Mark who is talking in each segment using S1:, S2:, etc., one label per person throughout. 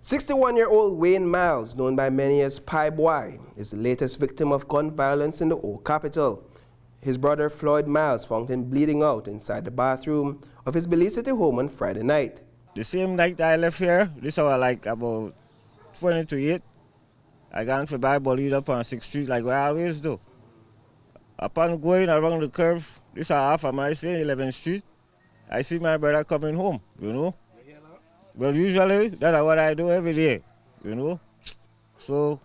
S1: 61-year-old Wayne Myles, known by many as Bwai, is the latest victim of gun violence in the old capital. His brother Floyd Myles found him bleeding out inside the bathroom of his Belize City home on Friday night.
S2: The same night I left here, this hour like about 20 to 8, I got for buy bolide up on 6th Street like I always do. Upon going around the curve, this half of my say 11th Street, I see my brother coming home, you know. Well, usually, that's what I do every day, you know. So,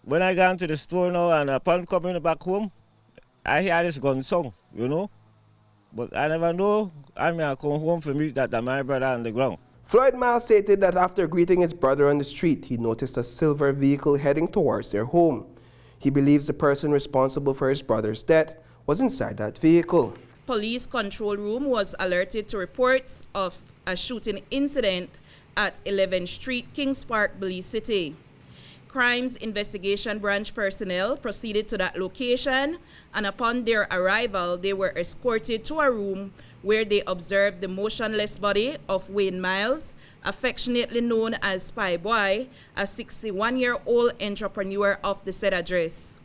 S2: when I got to the store now and upon coming back home, I hear this gun song, you know. But I never know, I may come home for me that my brother on the ground.
S1: Floyd Myles stated that after greeting his brother on the street, he noticed a silver vehicle heading towards their home. He believes the person responsible for his brother's death was inside that vehicle.
S3: Police control room was alerted to reports of a shooting incident at 11th Street, Kings Park, Belize City. Crimes Investigation Branch personnel proceeded to that location, and upon their arrival, they were escorted to a room where they observed the motionless body of Wayne Myles, affectionately known as Bwai, a 61-year-old entrepreneur of the said address.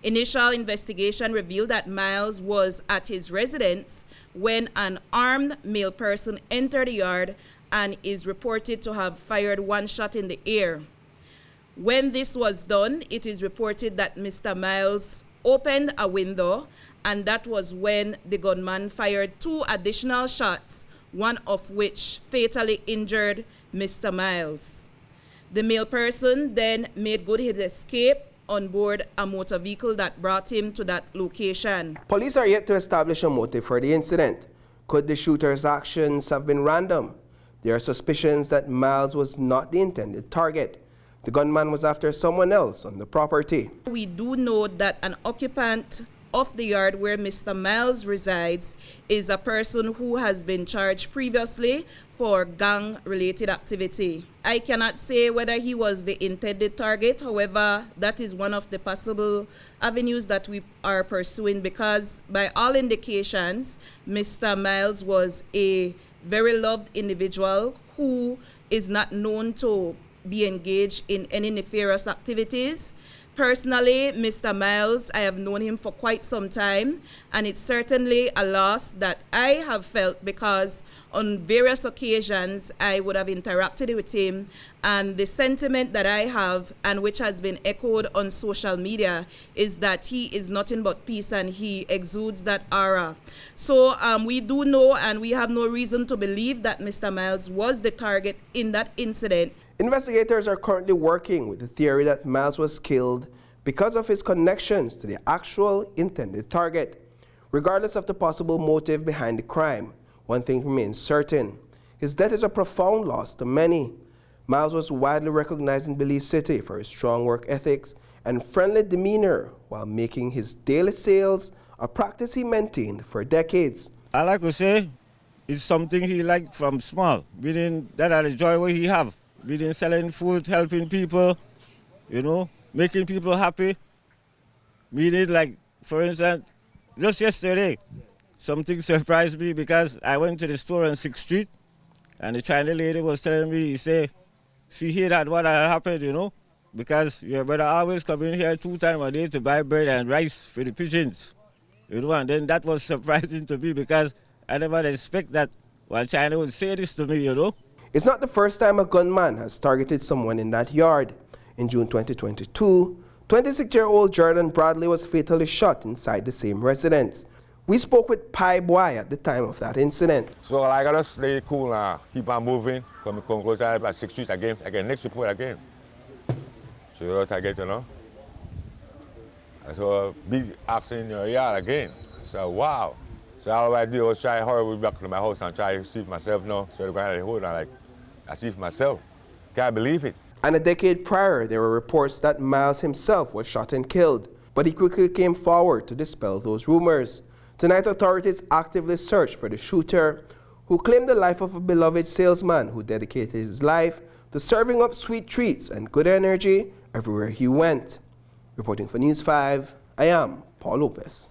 S3: Initial investigation revealed that Myles was at his residence when an armed male person entered the yard and is reported to have fired one shot in the air. When this was done, it is reported that Mr. Myles opened a window, and that was when the gunman fired 2 additional shots, one of which fatally injured Mr. Myles. The male person then made good his escape on board a motor vehicle that brought him to that location.
S1: Police are yet to establish a motive for the incident. Could the shooter's actions have been random? There are suspicions that Myles was not the intended target. The gunman was after someone else on the property.
S3: We do know that an occupant of the yard where Mr. Myles resides is a person who has been charged previously for gang-related activity. I cannot say whether he was the intended target. However, that is one of the possible avenues that we are pursuing, because by all indications, Mr. Myles was a very loved individual who is not known to be engaged in any nefarious activities. Personally, Mr. Myles, I have known him for quite some time, and it's certainly a loss that I have felt, because on various occasions I would have interacted with him, and the sentiment that I have, and which has been echoed on social media, is that he is nothing but peace and he exudes that aura. So we do know, and we have no reason to believe that Mr. Myles was the target in that incident.
S1: Investigators are currently working with the theory that Myles was killed because of his connections to the actual intended target. Regardless of the possible motive behind the crime, one thing remains certain: his death is a profound loss to many. Myles was widely recognized in Belize City for his strong work ethics and friendly demeanor while making his daily sales, a practice he maintained for decades.
S2: I like to say it's something he liked from small, meaning that I enjoy what he have. Being selling food, helping people, you know, making people happy. Meaning, like, for instance, just yesterday, something surprised me because I went to the store on 6th Street and the Chinese lady was telling me, she hear that what had happened, you know, because your brother always come in here 2 times a day to buy bread and rice for the pigeons, you know, and then that was surprising to me because I never expect that one China would say this to me, you know.
S1: It's not the first time a gunman has targeted someone in that yard. In June 2022, 26-year-old Jordan Bradley was fatally shot inside the same residence. We spoke with Bwai at the time of that incident.
S4: So I gotta stay cool now, keep on moving, come closer at 6th Street again, next report again. So you know what I get, you know? So big accident in your yard again. So wow. So all I did was try to hurry back to my house and try to see myself now. So I had a hold on, like, I see myself. Can't believe it.
S1: And a decade prior, there were reports that Myles himself was shot and killed, but he quickly came forward to dispel those rumors. Tonight, authorities actively search for the shooter, who claimed the life of a beloved salesman who dedicated his life to serving up sweet treats and good energy everywhere he went. Reporting for News 5, I am Paul Lopez.